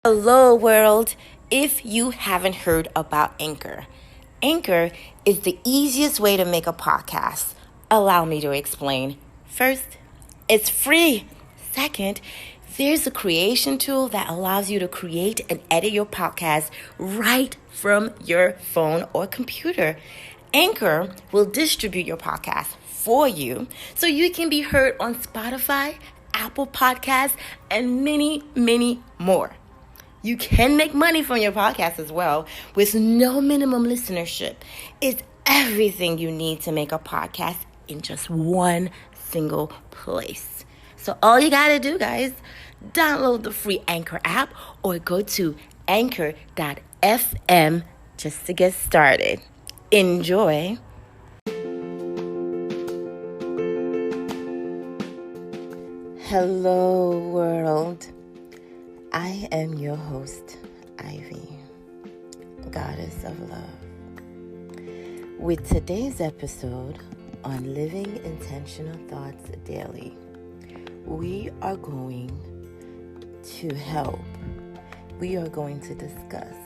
Hello, world. If you haven't heard about Anchor, Anchor is the easiest way to make a podcast. Allow me to explain. First, it's free. Second, there's a creation tool that allows you to create and edit your podcast right from your phone or computer. Anchor will distribute your podcast for you so you can be heard on Spotify, Apple Podcasts, and many, many more. You can make money from your podcast as well with no minimum listenership. It's everything you need to make a podcast in just one single place. So all you got to do, guys, download the free Anchor app or go to anchor.fm just to get started. Enjoy. Hello, world. I am your host, Ivy, Goddess of Love. With today's episode on Living Intentional Thoughts Daily, we are going to discuss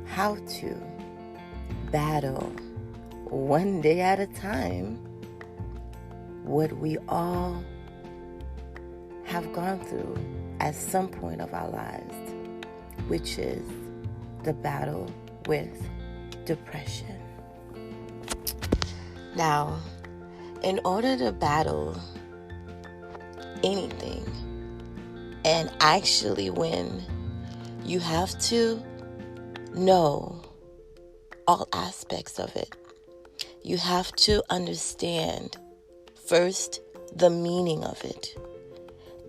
how to battle one day at a time what we all have gone through at some point of our lives, which is the battle with depression. Now, in order to battle anything and actually win, you have to know all aspects of it. You have to understand first the meaning of it,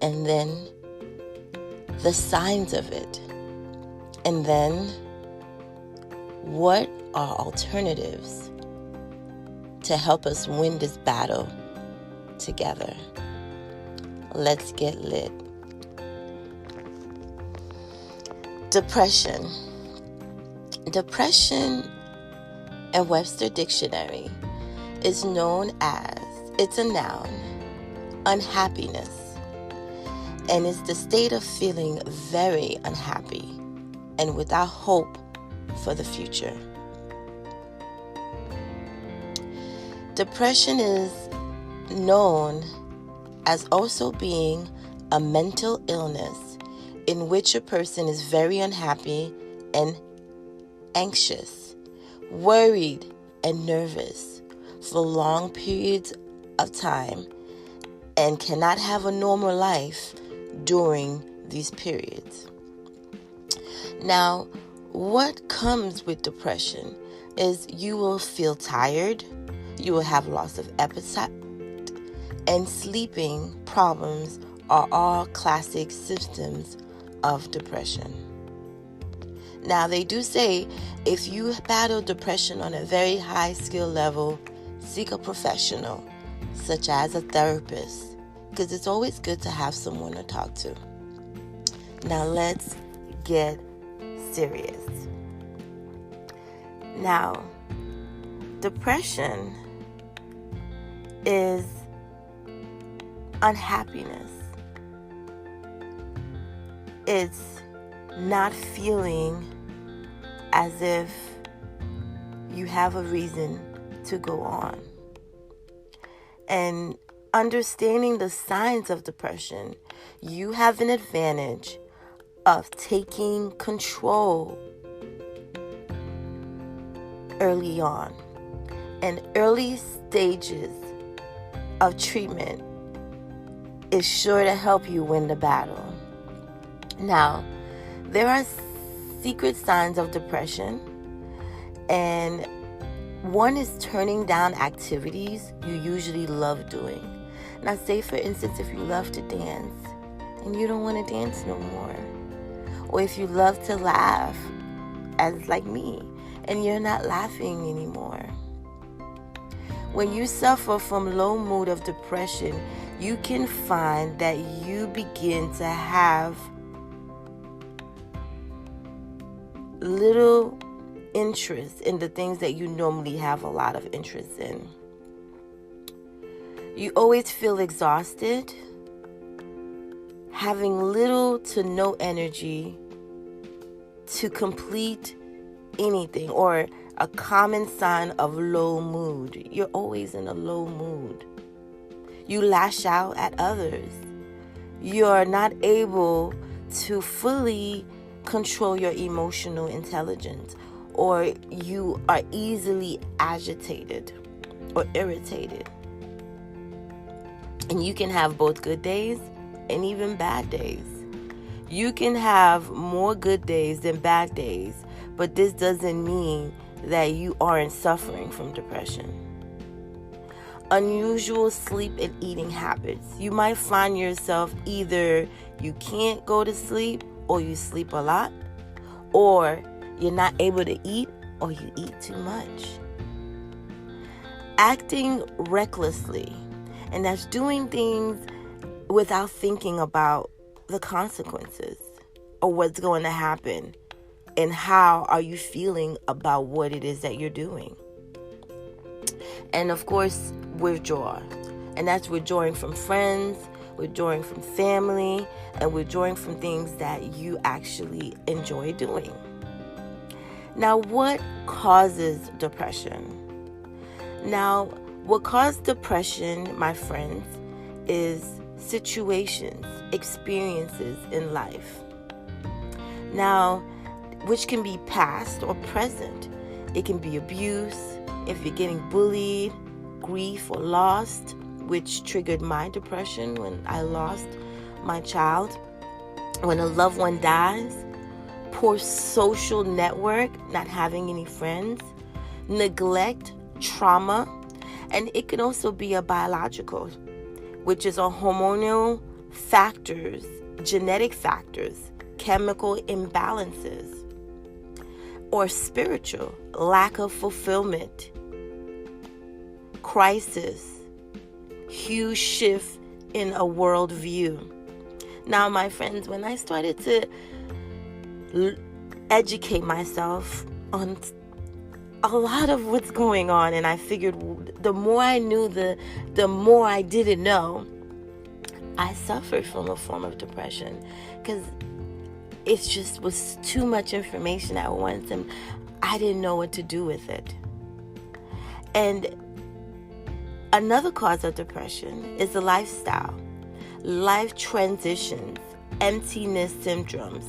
and then the signs of it, and then what are alternatives to help us win this battle together. Let's get lit. Depression in Webster Dictionary is known as, it's a noun, unhappiness, and it's the state of feeling very unhappy and without hope for the future. Depression is known as also being a mental illness in which a person is very unhappy and anxious, worried and nervous for long periods of time and cannot have a normal life during these periods. Now, what comes with depression is you will feel tired, you will have loss of appetite, and sleeping problems are all classic symptoms of depression. Now, they do say if you battle depression on a very high skill level, seek a professional, such as a therapist, because it's always good to have someone to talk to. Now let's get serious. Now, depression is unhappiness. It's not feeling as if you have a reason to go on. And understanding the signs of depression, you have an advantage of taking control early on. And early stages of treatment is sure to help you win the battle. Now, there are secret signs of depression, and one is turning down activities you usually love doing. Now, say for instance, if you love to dance and you don't want to dance no more, or if you love to laugh, as like me, and you're not laughing anymore. When you suffer from low mood of depression, you can find that you begin to have little interest in the things that you normally have a lot of interest in. You always feel exhausted, having little to no energy to complete anything, or a common sign of low mood. You're always in a low mood. You lash out at others. You're not able to fully control your emotional intelligence, or you are easily agitated or irritated. And you can have both good days and even bad days. You can have more good days than bad days, but this doesn't mean that you aren't suffering from depression. Unusual sleep and eating habits. You might find yourself either you can't go to sleep, or you sleep a lot, or you're not able to eat, or you eat too much. Acting recklessly, and that's doing things without thinking about the consequences or what's going to happen, and how are you feeling about what it is that you're doing. And of course, withdraw. And that's withdrawing from friends, withdrawing from family, and withdrawing from things that you actually enjoy doing. Now, what causes depression? Now, what causes depression, my friends, is situations, experiences in life. Now, which can be past or present. It can be abuse, if you're getting bullied, grief or loss, which triggered my depression when I lost my child. When a loved one dies, poor social network, not having any friends, neglect, trauma, and it can also be a biological, which is a hormonal factors, genetic factors, chemical imbalances, or spiritual, lack of fulfillment, crisis, huge shift in a worldview. Now, my friends, when I started to educate myself on a lot of what's going on, and I figured the more I knew, the more I didn't know, I suffered from a form of depression, because it just was too much information at once, and I didn't know what to do with it. And another cause of depression is the lifestyle, life transitions, emptiness syndromes,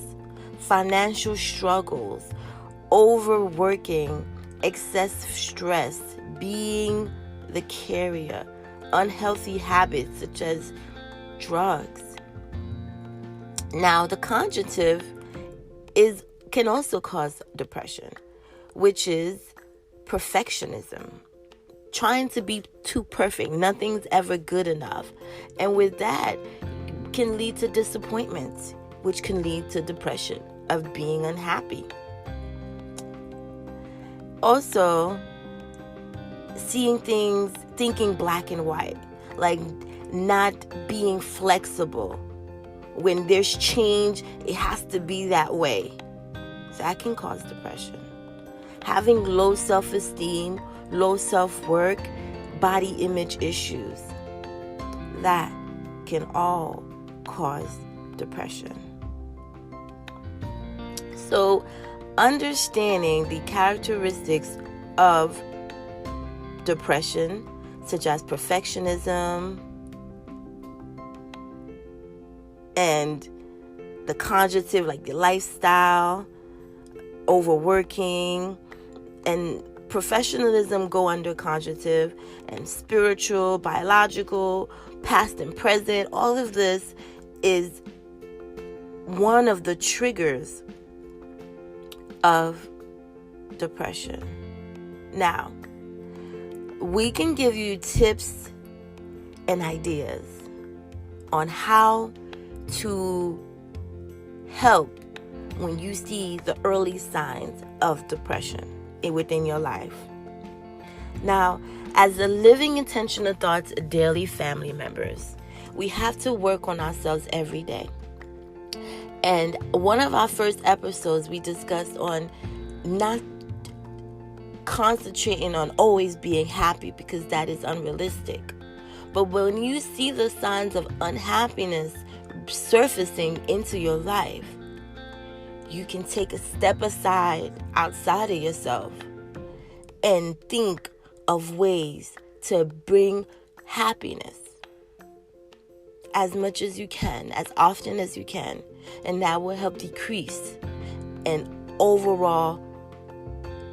financial struggles, overworking, excessive stress, being the carrier, unhealthy habits such as drugs. Now, the conjunctive can also cause depression, which is perfectionism. Trying to be too perfect. Nothing's ever good enough. And with that, can lead to disappointments, which can lead to depression of being unhappy. Also, seeing things, thinking black and white, like not being flexible. When there's change, it has to be that way. So that can cause depression. Having low self-esteem, low self-worth, body image issues, that can all cause depression. So, understanding the characteristics of depression, such as perfectionism and the conjunctive, like the lifestyle, overworking, and professionalism go under conjunctive, and spiritual, biological, past and present. All of this is one of the triggers of depression. Now, we can give you tips and ideas on how to help when you see the early signs of depression within your life. Now, as the Living Intentional Thoughts daily family members, we have to work on ourselves every day. And one of our first episodes, we discussed on not concentrating on always being happy, because that is unrealistic. But when you see the signs of unhappiness surfacing into your life, you can take a step aside outside of yourself and think of ways to bring happiness as much as you can, as often as you can. And that will help decrease and overall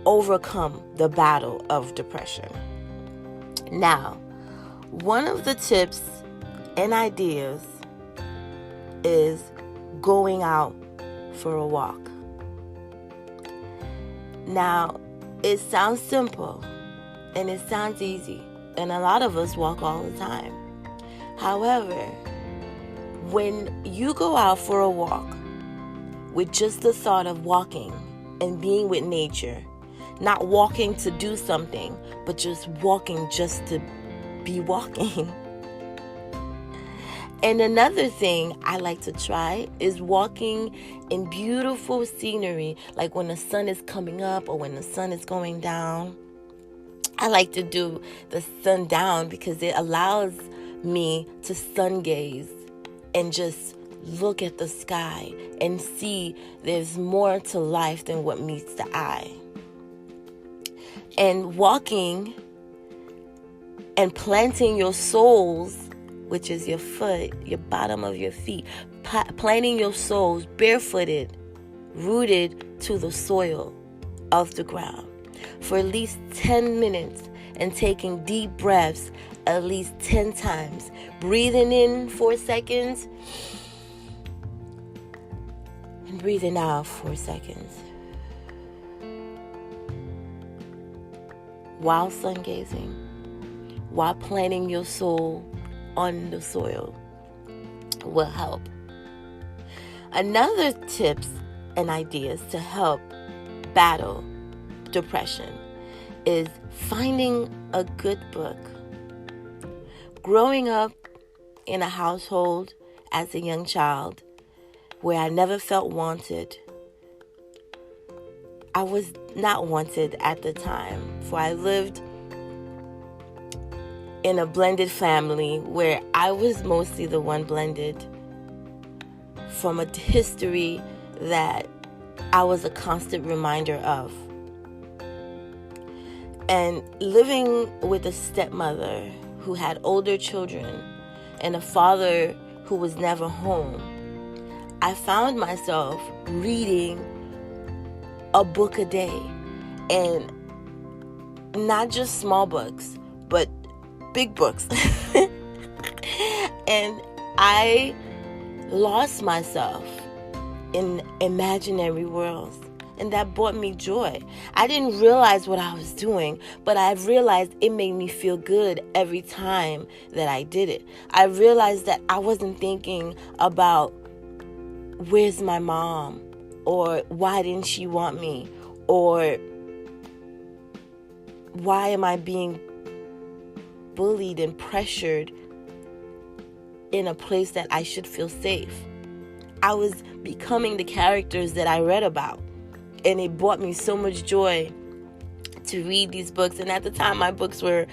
overcome the battle of depression. Now, one of the tips and ideas is going out for a walk. Now, it sounds simple and it sounds easy, and a lot of us walk all the time. However, when you go out for a walk with just the thought of walking and being with nature, not walking to do something, but just walking just to be walking. And another thing I like to try is walking in beautiful scenery, like when the sun is coming up or when the sun is going down. I like to do the sun down because it allows me to sun gaze and just look at the sky and see there's more to life than what meets the eye. And walking and planting your soles, which is your foot, your bottom of your feet, planting your soles barefooted, rooted to the soil of the ground for at least 10 minutes and taking deep breaths at least 10 times. Breathing in 4 seconds and breathing out 4 seconds. While sun gazing, while planting your soul on the soil will help. Another tips and ideas to help battle depression is finding a good book. Growing up in a household as a young child where I never felt wanted, I was not wanted at the time, for I lived in a blended family where I was mostly the one blended from a history that I was a constant reminder of. And living with a stepmother who had older children and a father who was never home, I found myself reading a book a day, and not just small books, but big books. And I lost myself in imaginary worlds, and that brought me joy. I didn't realize what I was doing, but I realized it made me feel good every time that I did it. I realized that I wasn't thinking about where's my mom, or why didn't she want me, or why am I being bullied and pressured in a place that I should feel safe. I was becoming the characters that I read about, and it brought me so much joy to read these books. And at the time, my books were,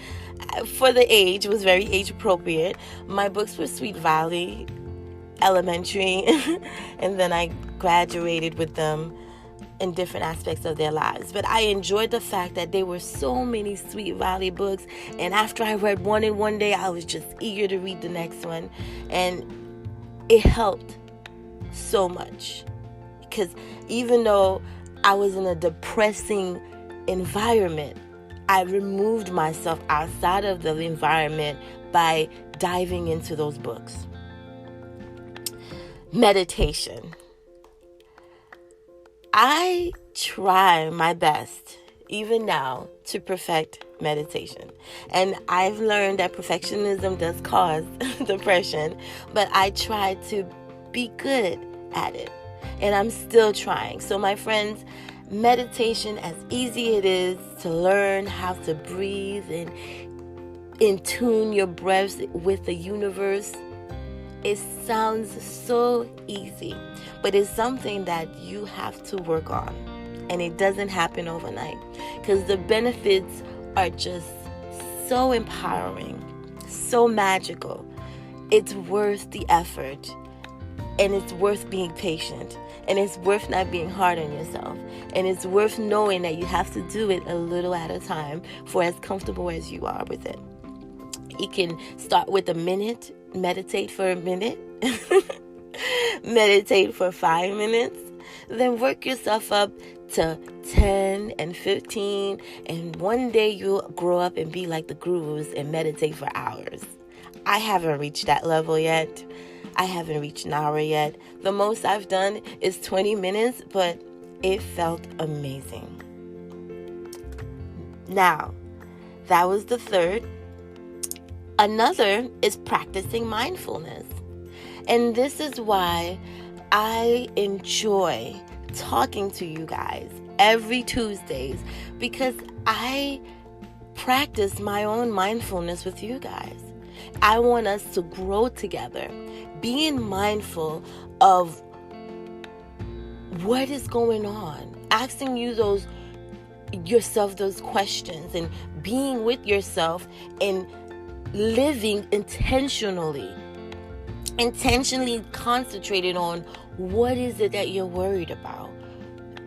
for the age, was very age appropriate. My books were Sweet Valley Elementary, and then I graduated with them in different aspects of their lives. But I enjoyed the fact that there were so many Sweet Valley books, and after I read one in one day, I was just eager to read the next one, and it helped so much, because even though I was in a depressing environment, I removed myself outside of the environment by diving into those books. Meditation. I try my best, even now, to perfect meditation. And I've learned that perfectionism does cause depression, but I try to be good at it. And I'm still trying. So my friends, meditation, as easy it is to learn how to breathe and in tune your breaths with the universe, it sounds so easy, but it's something that you have to work on, and it doesn't happen overnight, because the benefits are just so empowering, so magical. It's worth the effort, And it's worth being patient. And it's worth not being hard on yourself. And it's worth knowing that you have to do it a little at a time for as comfortable as you are with it. You can start with a minute, meditate for a minute, meditate for 5 minutes, then work yourself up to 10 and 15, and one day you'll grow up and be like the gurus and meditate for hours. I haven't reached that level yet. I haven't reached an hour yet. The most I've done is 20 minutes, but it felt amazing. Now, that was the third. Another is practicing mindfulness. And this is why I enjoy talking to you guys every Tuesdays, because I practice my own mindfulness with you guys. I want us to grow together, being mindful of what is going on, asking yourself those questions, and being with yourself and living intentionally concentrated on what is it that you're worried about,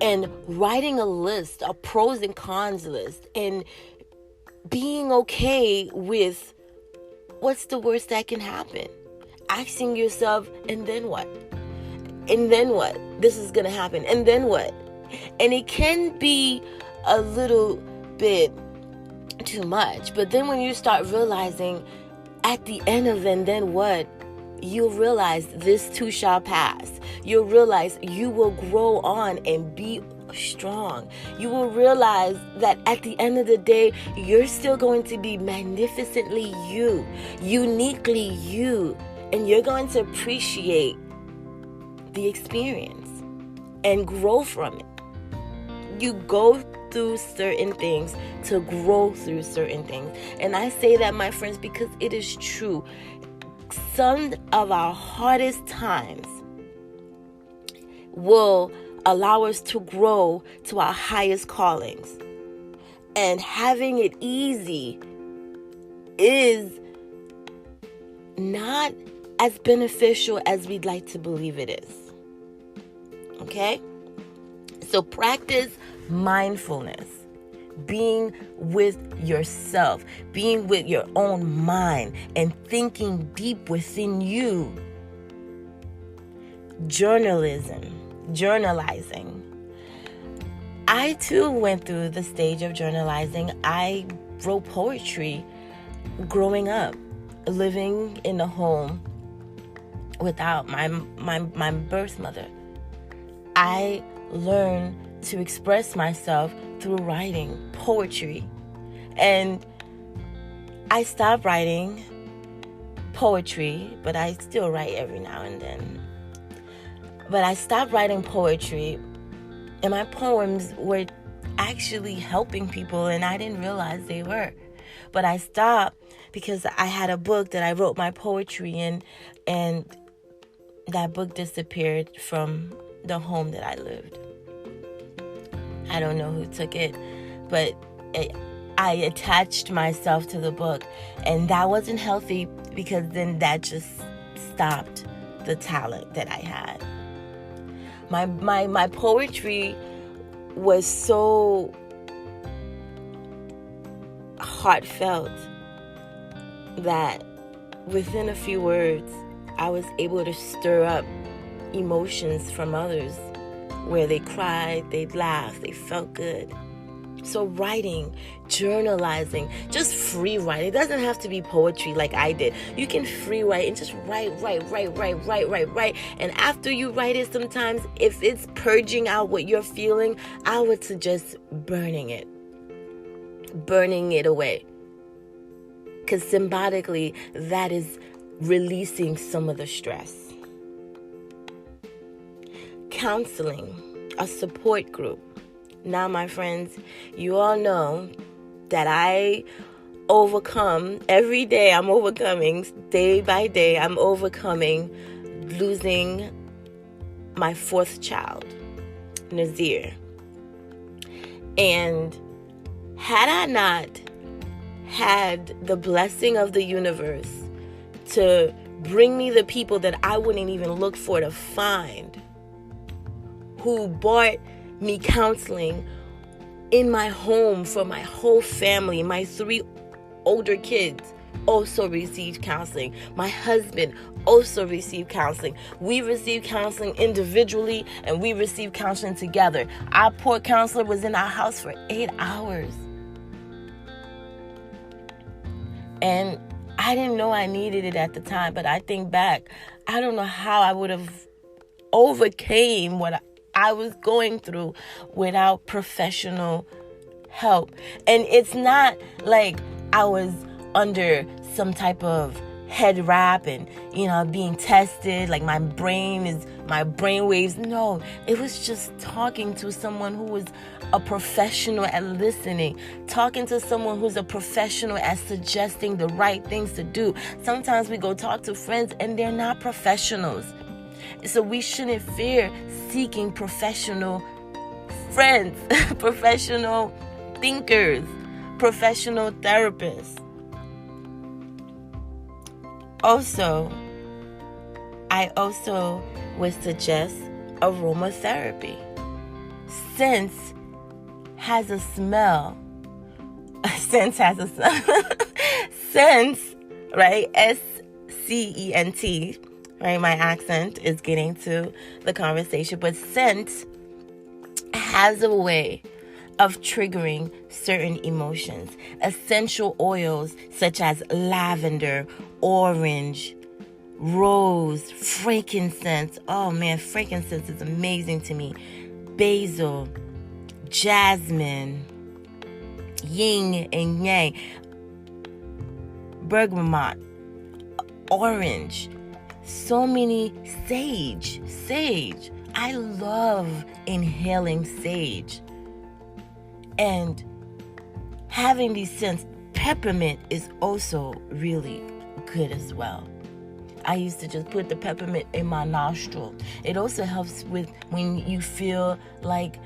and writing a list, a pros and cons list, and being okay with what's the worst that can happen. Asking yourself, and then what? And then what? This is going to happen. And then what? And it can be a little bit too much. But then when you start realizing at the end of and then what, you'll realize this too shall pass. You'll realize you will grow on and be strong. You will realize that at the end of the day, you're still going to be magnificently you, uniquely you, and you're going to appreciate the experience and grow from it. You go through certain things to grow through certain things. And I say that, my friends, because it is true. Some of our hardest times will allow us to grow to our highest callings. And having it easy is not as beneficial as we'd like to believe it is. Okay? So practice mindfulness. Being with yourself, being with your own mind, and thinking deep within you. Journalizing. I too went through the stage of journalizing. I wrote poetry growing up, living in a home without my birth mother. I learned to express myself through writing poetry. And I stopped writing poetry, but I still write every now and then. But I stopped writing poetry, and my poems were actually helping people, and I didn't realize they were. But I stopped because I had a book that I wrote my poetry in, and that book disappeared from the home that I lived. I don't know who took it, but I attached myself to the book, and that wasn't healthy, because then that just stopped the talent that I had. My poetry was so heartfelt that within a few words, I was able to stir up emotions from others, where they cried, they laughed, they felt good. So writing, journalizing, just free writing. It doesn't have to be poetry like I did. You can free write and just write. And after you write it, sometimes if it's purging out what you're feeling, I would suggest burning it away. Because symbolically, that is releasing some of the stress. Counseling, a support group. Now, my friends, you all know that I overcome every day. I'm overcoming day by day. I'm overcoming losing my fourth child, Nazir. And had I not had the blessing of the universe to bring me the people that I wouldn't even look for to find, who bought me counseling in my home for my whole family. My 3 older kids also received counseling. My husband also received counseling. We received counseling individually, and we received counseling together. Our poor counselor was in our house for 8 hours. And I didn't know I needed it at the time, but I think back, I don't know how I would have overcame what I was going through without professional help. And it's not like I was under some type of head wrap and, being tested, like my brain waves. No, it was just talking to someone who was a professional at listening, talking to someone who's a professional at suggesting the right things to do. Sometimes we go talk to friends and they're not professionals. So we shouldn't fear seeking professional friends, professional thinkers, professional therapists. Also, I also would suggest aromatherapy. Scent has a smell. Scent has a smell. Scent, right? SCENT, right? My accent is getting to the conversation. But scent has a way of triggering certain emotions. Essential oils such as lavender, orange, rose, frankincense. Oh man, frankincense is amazing to me. Basil, jasmine, yin and yang, bergamot, orange, so many sage. I love inhaling sage. And having these scents, peppermint is also really good as well. I used to just put the peppermint in my nostril. It also helps with when you feel like,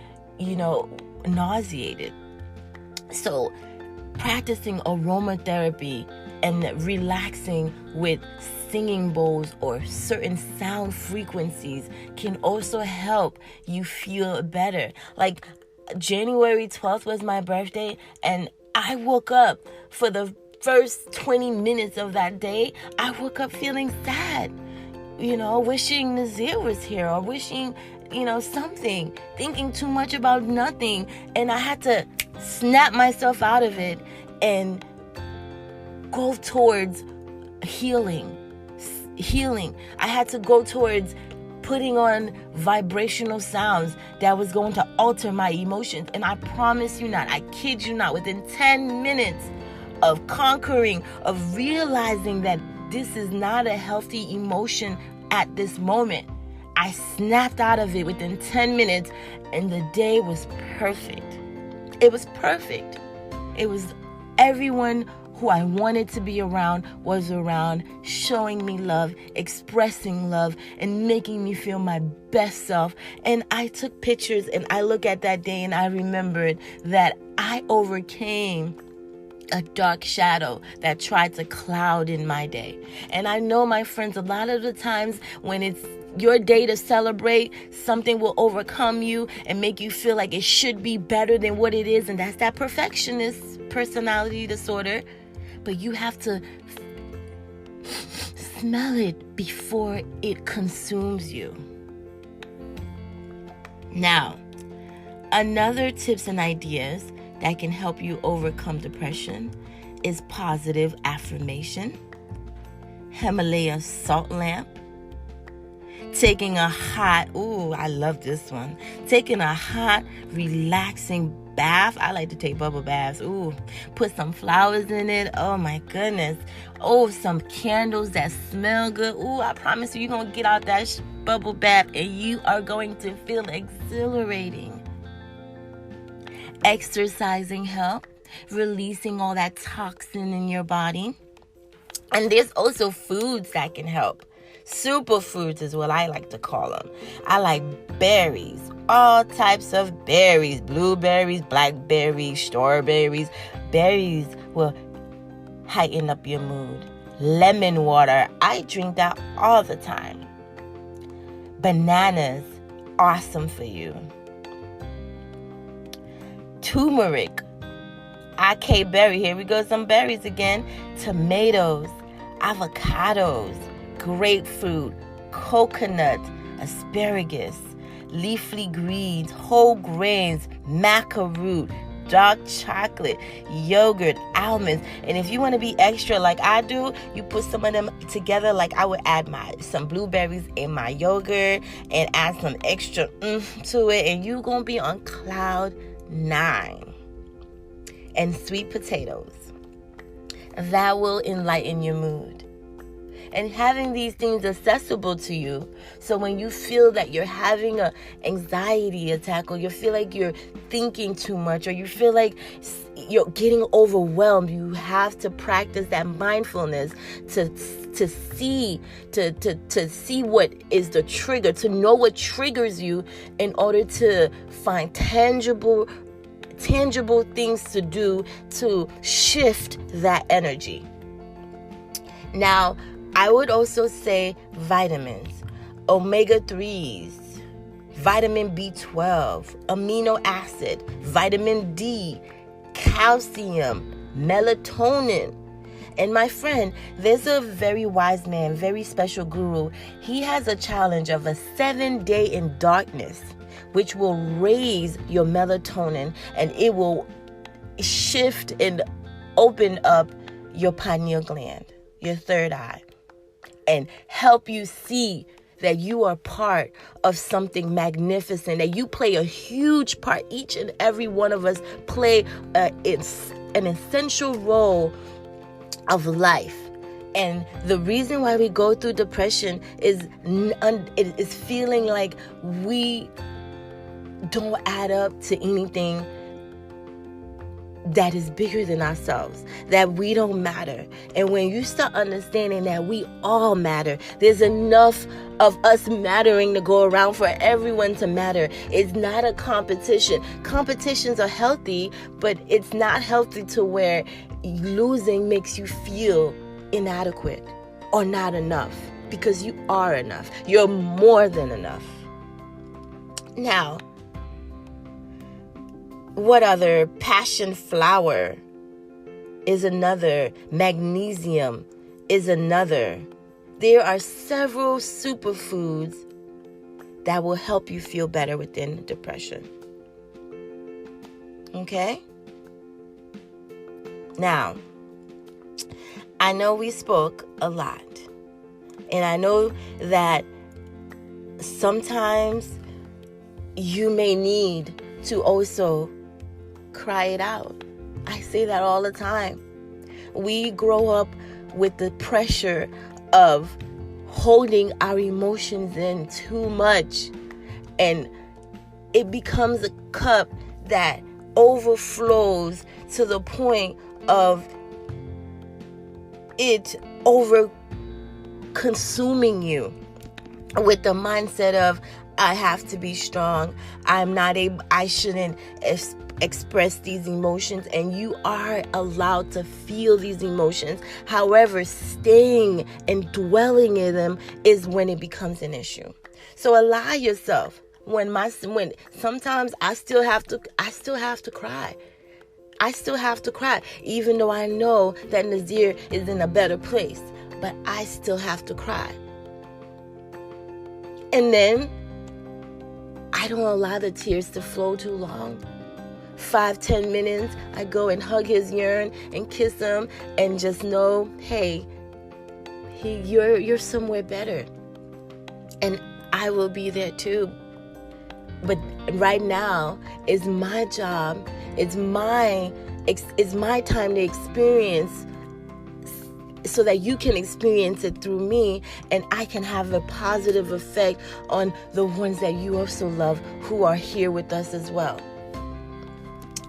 nauseated. So practicing aromatherapy and relaxing with singing bowls or certain sound frequencies can also help you feel better. Like January 12th was my birthday, and I woke up for the first 20 minutes of that day. I woke up feeling sad, wishing Nazir was here, or wishing, something, thinking too much about nothing. And I had to snap myself out of it and go towards healing. I had to go towards putting on vibrational sounds that was going to alter my emotions. And I promise you not, I kid you not, within 10 minutes of conquering, of realizing that this is not a healthy emotion at this moment, I snapped out of it within 10 minutes, and the day was perfect. It was perfect. It was everyone who I wanted to be around was around, showing me love, expressing love, and making me feel my best self. And I took pictures, and I look at that day, and I remembered that I overcame a dark shadow that tried to cloud in my day. And I know, my friends, a lot of the times when it's your day to celebrate, something will overcome you and make you feel like it should be better than what it is. And that's that perfectionist personality disorder. But you have to smell it before it consumes you. Now, another tips and ideas that can help you overcome depression is positive affirmation, Himalaya salt lamp, taking a hot, relaxing bath. I like to take bubble baths. Put some flowers in it. Oh my goodness. Some candles that smell good. I promise you're going to get out that bubble bath and you are going to feel exhilarating. Exercising help, releasing all that toxin in your body. And there's also foods that can help. Superfoods is what I like to call them. I like berries, all types of berries, blueberries, blackberries, strawberries. Berries will heighten up your mood. lemon water. I drink that all the time. Bananas, awesome for you. Turmeric, acai berry, here we go, some berries again. Tomatoes, avocados, grapefruit, coconut, asparagus, leafy greens, whole grains, maca root, dark chocolate, yogurt, almonds. And if you want to be extra like I do, you put some of them together. Like I would add some blueberries in my yogurt and add some extra to it, and you're going to be on cloud 9. And sweet potatoes, that will enlighten your mood. And having these things accessible to you, so when you feel that you're having an anxiety attack, or you feel like you're thinking too much, or you feel like you're getting overwhelmed, you have to practice that mindfulness to see what is the trigger, to know what triggers you, in order to find tangible things to do to shift that energy. Now, I would also say vitamins, omega-3s, vitamin B12, amino acid, vitamin D, calcium, melatonin. And my friend, there's a very wise man, very special guru. He has a challenge of a 7-day in darkness, which will raise your melatonin, and it will shift and open up your pineal gland, your third eye, and help you see that you are part of something magnificent, that you play a huge part. Each and every one of us play an essential role of life. And the reason why we go through depression is feeling like we don't add up to anything that is bigger than ourselves, that we don't matter. And when you start understanding that we all matter, there's enough of us mattering to go around for everyone to matter. It's not a competition. Competitions are healthy, but it's not healthy to where losing makes you feel inadequate or not enough, because you are enough. You're more than enough. Now, what other? Passion flower is another. Magnesium is another. There are several superfoods that will help you feel better within depression. Okay? Now, I know we spoke a lot, and I know that sometimes you may need to also cry it out. I say that all the time. We grow up with the pressure of holding our emotions in too much, and it becomes a cup that overflows to the point of it over consuming you with the mindset of, I have to be strong. I shouldn't express these emotions. And you are allowed to feel these emotions. However, staying and dwelling in them is when it becomes an issue. So allow yourself. When sometimes I still have to cry. I still have to cry, even though I know that Nazir is in a better place, but I still have to cry. And then I don't allow the tears to flow too long. 5-10 minutes, I go and hug his urn and kiss him and just know, hey, you're somewhere better. And I will be there too. But right now is my job. It's my time to experience, so that you can experience it through me, and I can have a positive effect on the ones that you also love who are here with us as well.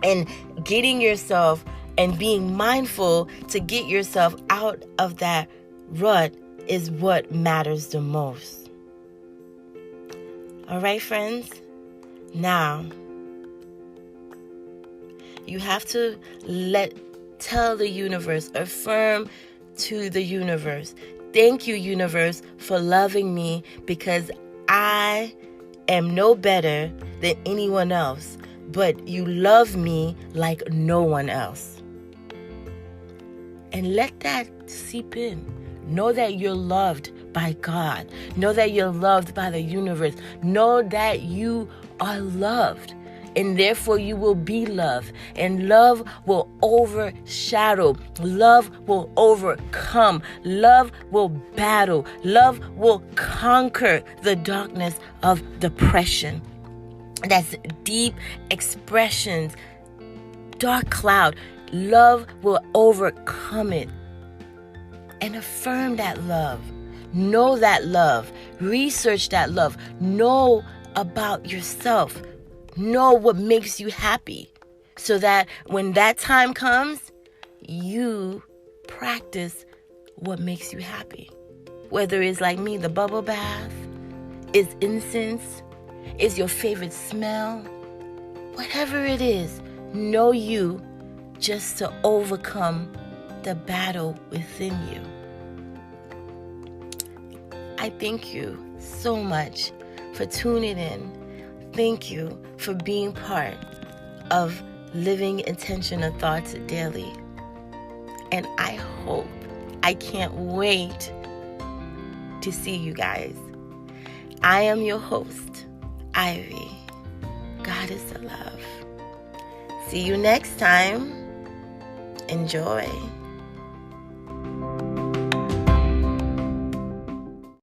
And getting yourself and being mindful to get yourself out of that rut is what matters the most. All right, friends? Now, you have to tell the universe, affirm to the universe. Thank you, universe, for loving me, because I am no better than anyone else, but you love me like no one else. And let that seep in. Know that you're loved by God. Know that you're loved by the universe. Know that you are loved, and therefore you will be loved. And love will overshadow. Love will overcome. Love will battle. Love will conquer the darkness of depression. That's deep expressions, dark cloud. Love will overcome it. And affirm that love. Know that love. Research that love. Know about yourself. Know what makes you happy, so that when that time comes, you practice what makes you happy. Whether it's like me, the bubble bath, is incense, is your favorite smell, whatever it is, know you just to overcome the battle within you. I thank you so much for tuning in. Thank you for being part of Living Intentional Thoughts Daily. And I can't wait to see you guys. I am your host, Ivy, Goddess of Love. See you next time. Enjoy.